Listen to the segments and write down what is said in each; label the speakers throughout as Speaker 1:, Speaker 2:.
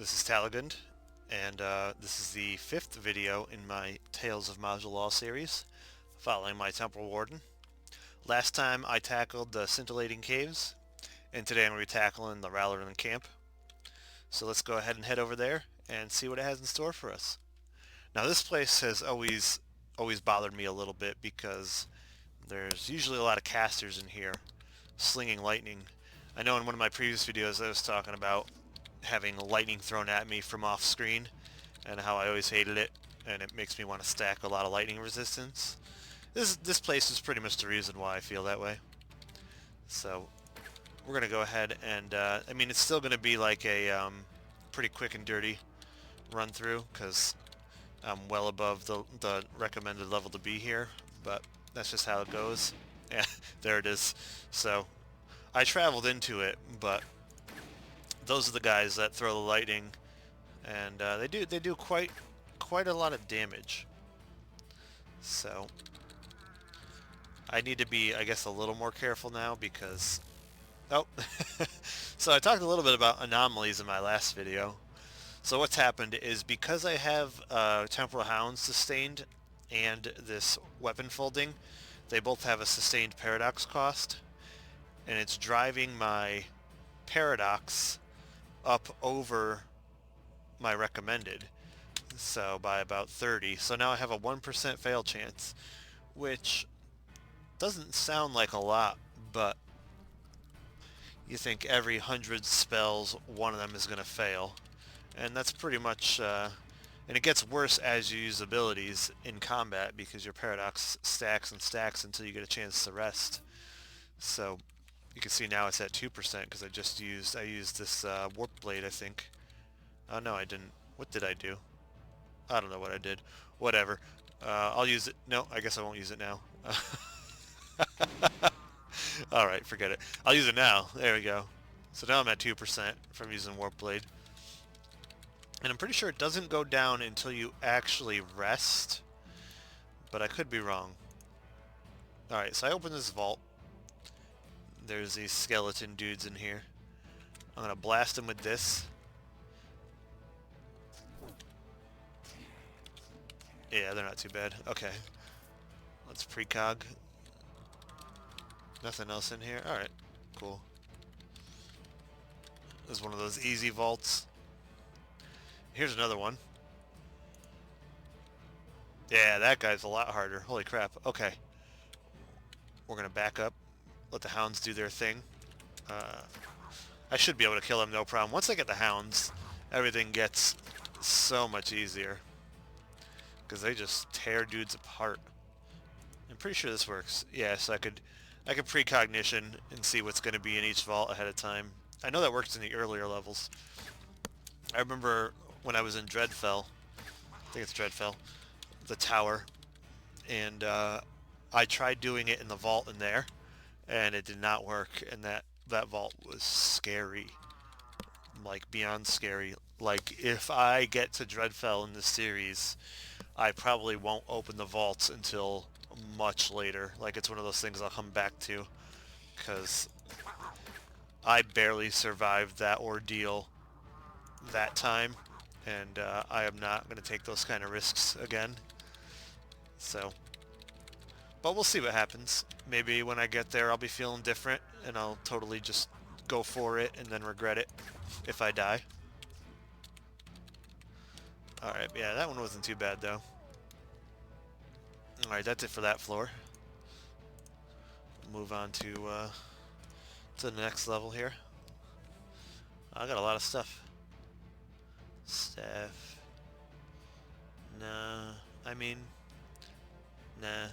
Speaker 1: This is Talagand, and this is the 5th video in my Tales of Maj'Eyal series, following my Temporal Warden. Last time I tackled the scintillating caves, and today I'm going to be tackling the Rhaloren camp. So let's go ahead and head over there and see what it has in store for us. Now this place has always bothered me a little bit because there's usually a lot of casters in here slinging lightning. I know in one of my previous videos I was talking about having lightning thrown at me from off screen and how I always hated it, and it makes me want to stack a lot of lightning resistance. This place is pretty much the reason why I feel that way. So we're gonna go ahead and I mean, it's still gonna be like a pretty quick and dirty run through because I'm well above the recommended level to be here, but that's just how it goes. Yeah, there it is. So I traveled into it, but those are the guys that throw the lightning, and they do quite a lot of damage. So I need to be, I guess, a little more careful now because oh, so I talked a little bit about anomalies in my last video. So what's happened is because I have Temporal Hounds sustained and this weapon folding, they both have a sustained paradox cost, and it's driving my paradox up over my recommended, so by about 30. So now I have a 1% fail chance, which doesn't sound like a lot, but you think every 100 spells, one of them is going to fail. And that's pretty much, and it gets worse as you use abilities in combat because your paradox stacks and stacks until you get a chance to rest. So you can see now it's at 2% because I used this warp blade, I think. Oh no, I didn't. What did I do? I don't know what I did. Whatever. I'll use it. No, I guess I won't use it now. Alright, forget it. I'll use it now. There we go. So now I'm at 2% from using warp blade. And I'm pretty sure it doesn't go down until you actually rest, but I could be wrong. Alright, so I open this vault. There's these skeleton dudes in here. I'm gonna blast them with this. Yeah, they're not too bad. Okay. Let's precog. Nothing else in here? Alright, cool. This is one of those easy vaults. Here's another one. Yeah, that guy's a lot harder. Holy crap. Okay. We're gonna back up. Let the hounds do their thing. I should be able to kill them, no problem. Once I get the hounds, everything gets so much easier. Because they just tear dudes apart. I'm pretty sure this works. Yeah, so I could precognition and see what's going to be in each vault ahead of time. I know that works in the earlier levels. I remember when I was in Dreadfell, I think it's Dreadfell, the tower, and I tried doing it in the vault in there, and it did not work, and that vault was scary. Like, beyond scary. Like, if I get to Dreadfell in this series, I probably won't open the vaults until much later. Like, it's one of those things I'll come back to, because I barely survived that ordeal that time, and I am not going to take those kind of risks again. So, but we'll see what happens. Maybe when I get there I'll be feeling different, and I'll totally just go for it and then regret it if I die. Alright, yeah, that one wasn't too bad though. Alright, that's it for that floor. Move on to the next level here. I got a lot of stuff. Staff. Nah, I mean, nah.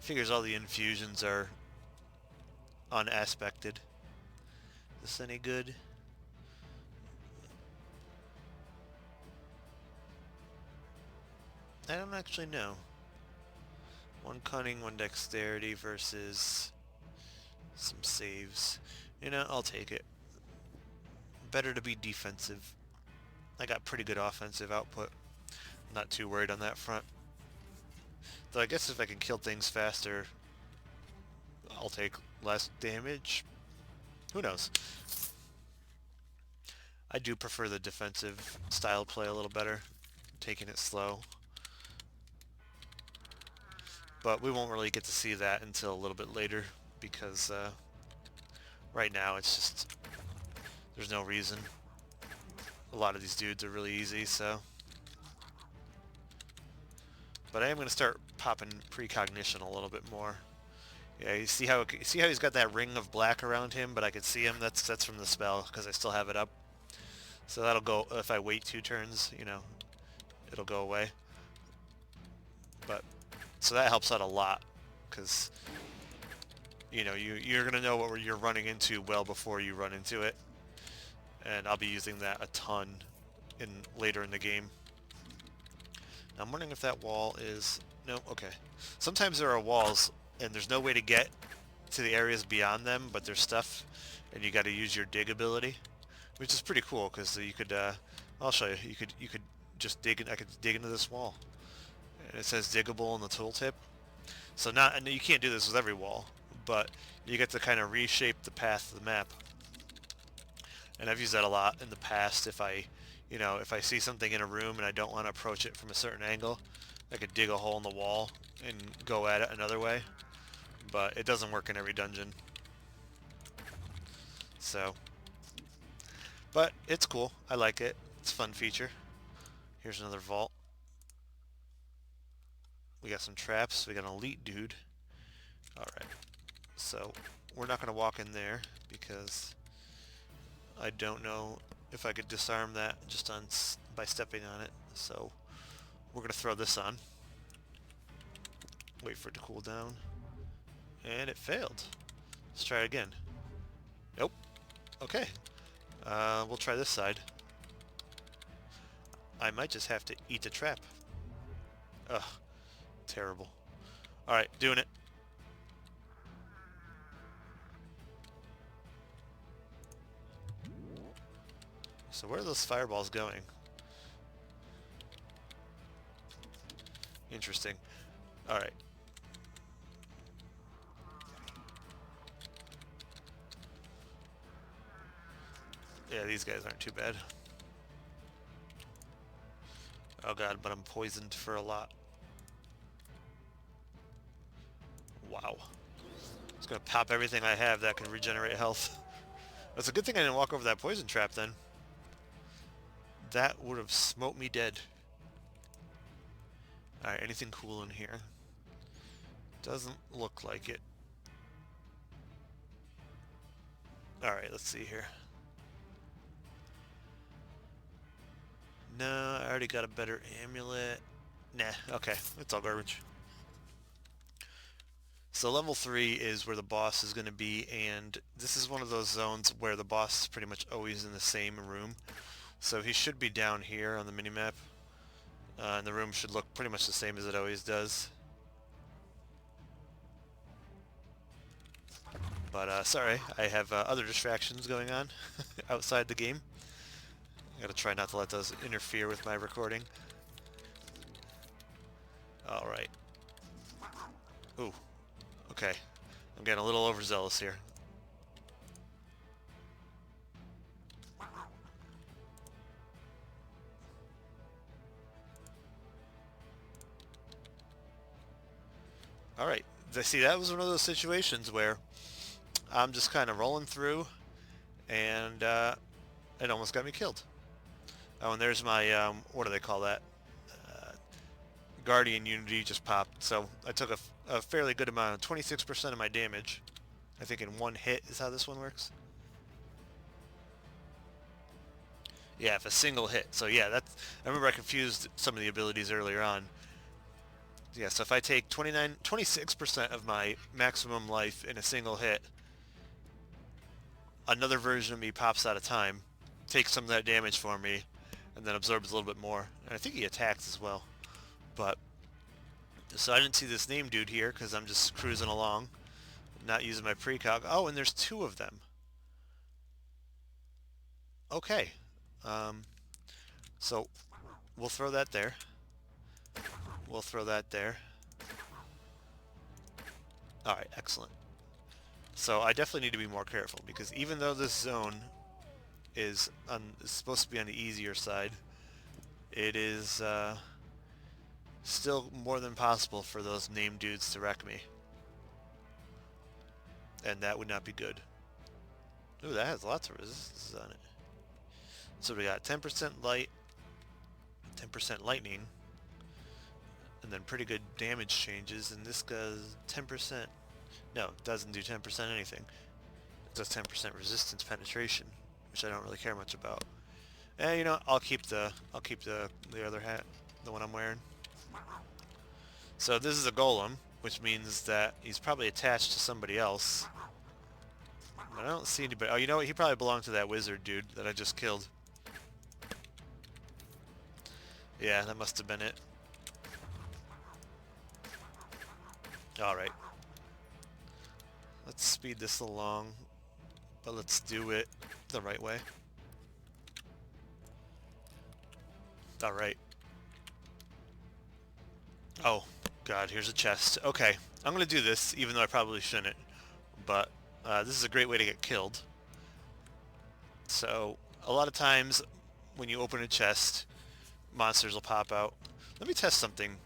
Speaker 1: Figures all the infusions are unaspected. Is this any good? I don't actually know. One cunning, one dexterity versus some saves. You know, I'll take it. Better to be defensive. I got pretty good offensive output. Not too worried on that front. Though I guess if I can kill things faster, I'll take less damage. Who knows? I do prefer the defensive style play a little better, taking it slow. But we won't really get to see that until a little bit later, because right now it's just, there's no reason. A lot of these dudes are really easy, so. But I am going to start popping precognition a little bit more. Yeah, you see how he's got that ring of black around him, but I can see him. That's from the spell because I still have it up. So that'll go if I wait 2 turns. You know, it'll go away. But so that helps out a lot because you know you're gonna know what you're running into well before you run into it, and I'll be using that a ton later in the game. Now I'm wondering if that wall is no okay. Sometimes there are walls and there's no way to get to the areas beyond them, but there's stuff, and you got to use your dig ability, which is pretty cool because you could. I'll show you. You could just dig in. I could dig into this wall, and it says diggable in the tooltip. So and you can't do this with every wall, but you get to kind of reshape the path of the map. And I've used that a lot in the past. If I see something in a room and I don't want to approach it from a certain angle, I could dig a hole in the wall and go at it another way. But it doesn't work in every dungeon. So, but it's cool. I like it. It's a fun feature. Here's another vault. We got some traps. We got an elite dude. Alright. So, we're not going to walk in there because I don't know if I could disarm that just by stepping on it. So, we're going to throw this on. Wait for it to cool down. And it failed. Let's try it again. Nope. Okay. We'll try this side. I might just have to eat the trap. Ugh. Terrible. Alright, doing it. So where are those fireballs going? Interesting. Alright. Yeah, these guys aren't too bad. Oh god, but I'm poisoned for a lot. Wow. It's gonna pop everything I have that can regenerate health. That's a good thing I didn't walk over that poison trap then. That would have smoked me dead. Alright, anything cool in here? Doesn't look like it. Alright, let's see here. No, I already got a better amulet. Nah, okay, it's all garbage. So level 3 is where the boss is going to be, and this is one of those zones where the boss is pretty much always in the same room. So he should be down here on the minimap, and the room should look pretty much the same as it always does. But sorry, I have other distractions going on outside the game. I gotta try not to let those interfere with my recording. Alright. Ooh. Okay. I'm getting a little overzealous here. Alright. See, that was one of those situations where I'm just kind of rolling through, and it almost got me killed. Oh, and there's my, what do they call that? Guardian Unity just popped. So I took a fairly good amount, 26% of my damage. I think in one hit is how this one works. Yeah, if a single hit. So yeah, I remember I confused some of the abilities earlier on. Yeah, so if I take 26% of my maximum life in a single hit, another version of me pops out of time, takes some of that damage for me, and then absorbs a little bit more. And I think he attacks as well. But, so I didn't see this name dude here because I'm just cruising along, not using my precog. Oh, and there's 2 of them. Okay. So we'll throw that there. We'll throw that there. Alright, excellent. So I definitely need to be more careful because even though this zone is supposed to be on the easier side. It is still more than possible for those named dudes to wreck me. And that would not be good. Ooh, that has lots of resistances on it. So we got 10% light, 10% lightning, and then pretty good damage changes, and this does 10%. No, it doesn't do 10% anything. It does 10% resistance penetration, which I don't really care much about. And you know, I'll keep the other hat, the one I'm wearing. So this is a golem, which means that he's probably attached to somebody else. But I don't see anybody. Oh, you know what? He probably belonged to that wizard dude that I just killed. Yeah, that must have been it. Alright. Let's speed this along, but let's do it the right way. Alright. Oh, God, here's a chest. Okay, I'm gonna do this, even though I probably shouldn't. But this is a great way to get killed. So, a lot of times, when you open a chest, monsters will pop out. Let me test something,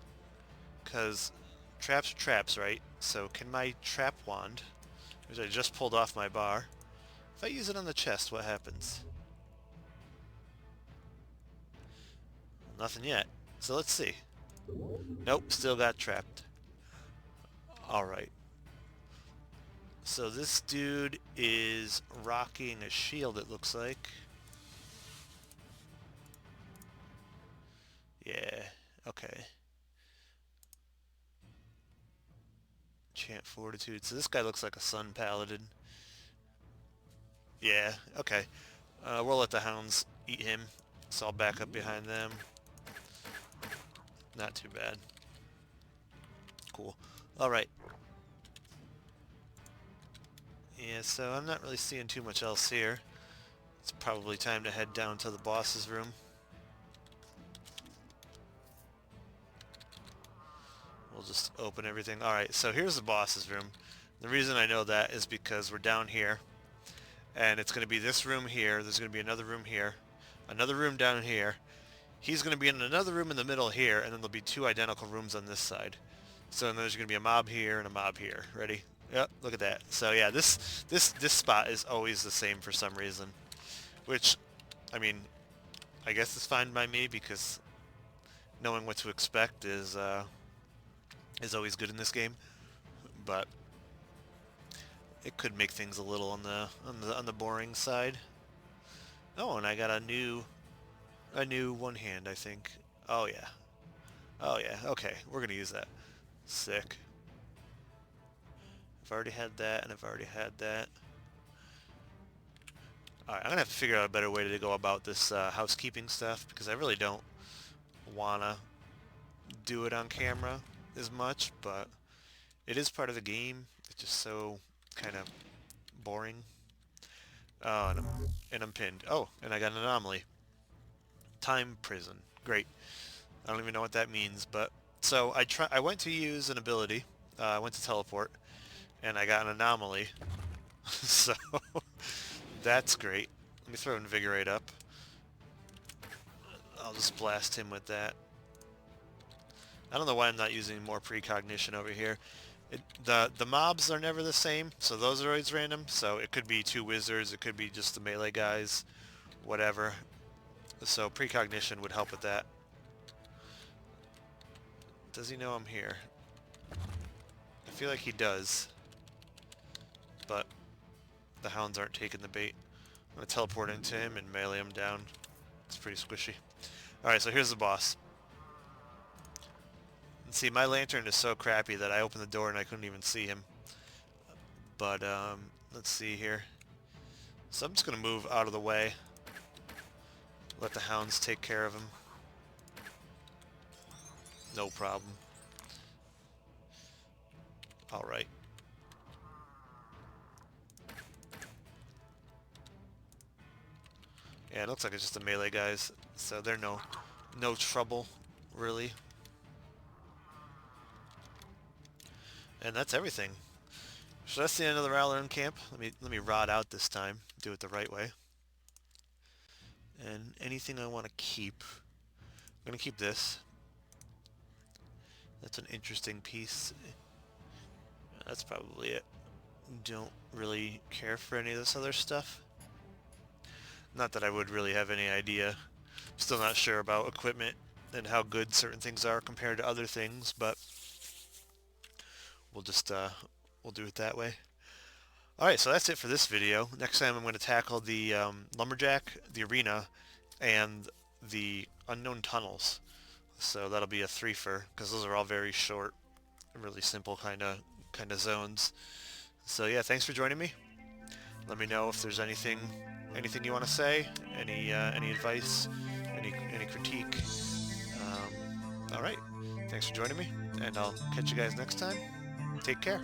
Speaker 1: because traps are traps, right? So, can my trap wand, which I just pulled off my bar, if I use it on the chest, what happens? Nothing yet. So let's see. Nope, still got trapped. Alright. So this dude is rocking a shield, it looks like. Yeah, okay. Chant Fortitude. So this guy looks like a Sun Paladin. Yeah, okay. We'll let the hounds eat him. So I'll back up behind them. Not too bad. Cool. Alright. Yeah, so I'm not really seeing too much else here. It's probably time to head down to the boss's room. We'll just open everything. Alright, so here's the boss's room. The reason I know that is because we're down here. And it's going to be this room here. There's going to be another room here. Another room down here. He's going to be in another room in the middle here. And then there'll be two identical rooms on this side. So then there's going to be a mob here and a mob here. Ready? Yep, look at that. So yeah, this spot is always the same for some reason. Which, I mean, I guess it's fine by me because knowing what to expect is always good in this game. But it could make things a little on the boring side. Oh, and I got a new one hand, I think. Oh yeah. Oh yeah. Okay, we're gonna use that. Sick. I've already had that, and I've already had that. Alright, I'm gonna have to figure out a better way to go about this housekeeping stuff, because I really don't wanna do it on camera as much, but it is part of the game. It's just so kind of boring. Oh, and I'm pinned. Oh, and I got an anomaly. Time prison. Great. I don't even know what that means, but so I went to use an ability. I went to teleport, and I got an anomaly. So that's great. Let me throw Invigorate up. I'll just blast him with that. I don't know why I'm not using more precognition over here. The mobs are never the same, so those are always random. So it could be two wizards, it could be just the melee guys, whatever. So precognition would help with that. Does he know I'm here? I feel like he does. But the hounds aren't taking the bait. I'm going to teleport into him and melee him down. It's pretty squishy. Alright, so here's the boss. And see, my lantern is so crappy that I opened the door and I couldn't even see him. But, let's see here. So I'm just going to move out of the way. Let the hounds take care of him. No problem. Alright. Yeah, it looks like it's just the melee guys, so they're no trouble, really. And that's everything. So that's the end of the Rhaloren camp. Let me rod out this time. Do it the right way. And anything I want to keep. I'm going to keep this. That's an interesting piece. That's probably it. Don't really care for any of this other stuff. Not that I would really have any idea. Still not sure about equipment and how good certain things are compared to other things, but we'll just we'll do it that way. Alright, so that's it for this video. Next time I'm going to tackle the lumberjack, the arena, and the unknown tunnels. So that'll be a threefer, because those are all very short, really simple kind of zones. So yeah, thanks for joining me. Let me know if there's anything you want to say, any advice, any critique. All right, thanks for joining me, and I'll catch you guys next time. Take care.